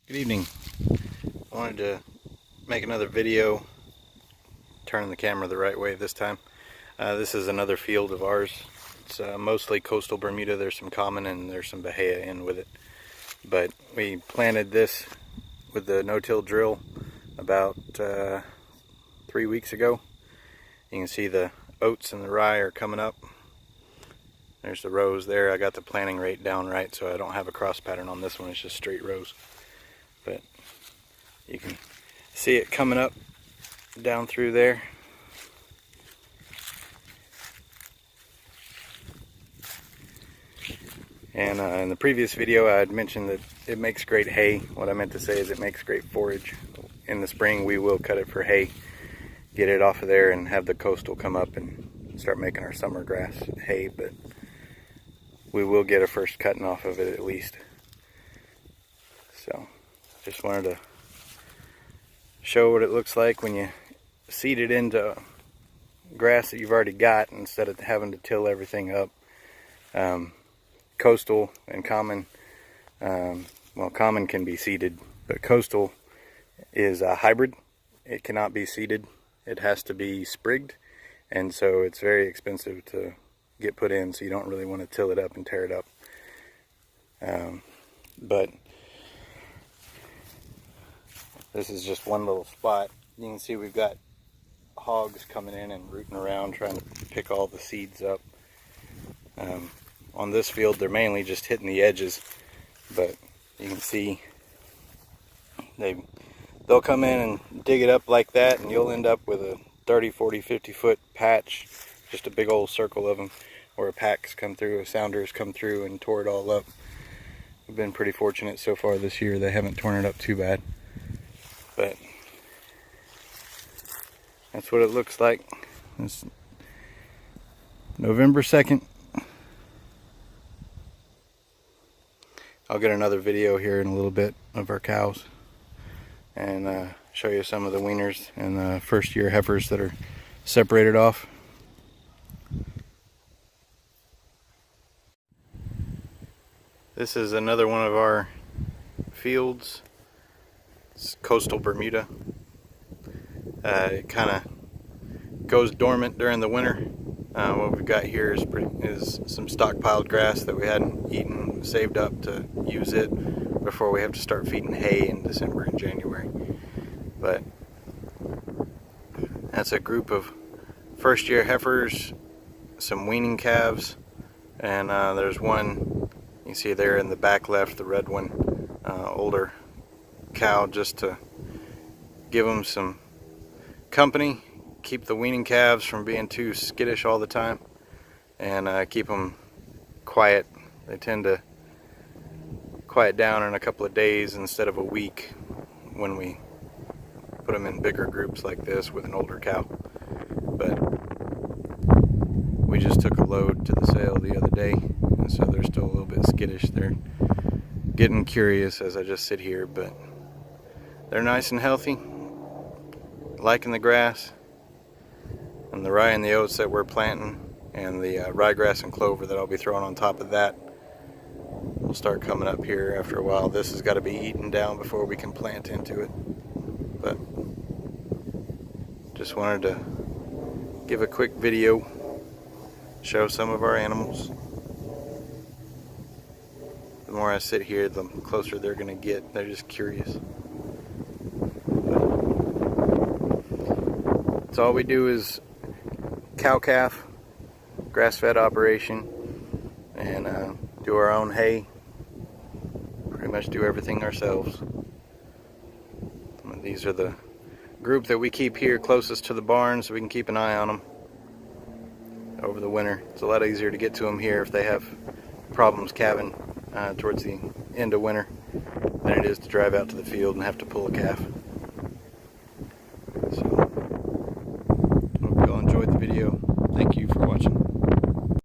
Good evening. I wanted to make another video, turning the camera the right way this time. This is another field of ours. It's mostly coastal Bermuda. There's some common and there's some Bahia in with it. But we planted this with the no-till drill about 3 weeks ago. You can see the oats and the rye are coming up. There's the rows there. I got the planting rate down right, so I don't have a cross pattern on this one. It's just straight rows. But you can see it coming up down through there. And in the previous video I had mentioned that it makes great hay. What I meant to say is it makes great forage. In the spring we will cut it for hay, get it off of there and have the coastal come up and start making our summer grass hay, but we will get a first cutting off of it at least. So just wanted to show what it looks like when you seed it into grass that you've already got instead of having to till everything up. Coastal and common, well, common can be seeded, but coastal is a hybrid. It cannot be seeded. It has to be sprigged, and so it's very expensive to get put in, so you don't really want to till it up and tear it up. But this is just one little spot. You can see we've got hogs coming in and rooting around trying to pick all the seeds up. On this field they're mainly just hitting the edges, but you can see they'll come in and dig it up like that, and you'll end up with a 30, 40, 50 foot patch, just a big old circle of them, where a pack's come through, a sounder's come through and tore it all up. We've been pretty fortunate so far this year. They haven't torn it up too bad. But that's what it looks like. It's November 2nd. I'll get another video here in a little bit of our cows and show you some of the weaners and the first year heifers that are separated off. This is another one of our fields. It's coastal Bermuda. It kind of goes dormant during the winter. What we've got here is some stockpiled grass that we hadn't eaten, saved up to use it before we have to start feeding hay in December and January. But that's a group of first year heifers, some weaning calves, and there's one you see there in the back left, the red one, older cow, just to give them some company, keep the weaning calves from being too skittish all the time, and keep them quiet. They tend to quiet down in a couple of days instead of a week when we put them in bigger groups like this with an older cow. But we just took a load to the sale the other day, and so they're still a little bit skittish. They're getting curious as I just sit here, but they're nice and healthy, liking the grass, and the rye and the oats that we're planting, and the ryegrass and clover that I'll be throwing on top of that will start coming up here after a while. This has got to be eaten down before we can plant into it. But just wanted to give a quick video, show some of our animals. The more I sit here, the closer they're going to get. They're just curious. That's all we do is cow-calf, grass-fed operation, and do our own hay. Pretty much do everything ourselves. And these are the group that we keep here closest to the barn, so we can keep an eye on them over the winter. It's a lot easier to get to them here if they have problems calving towards the end of winter than it is to drive out to the field and have to pull a calf.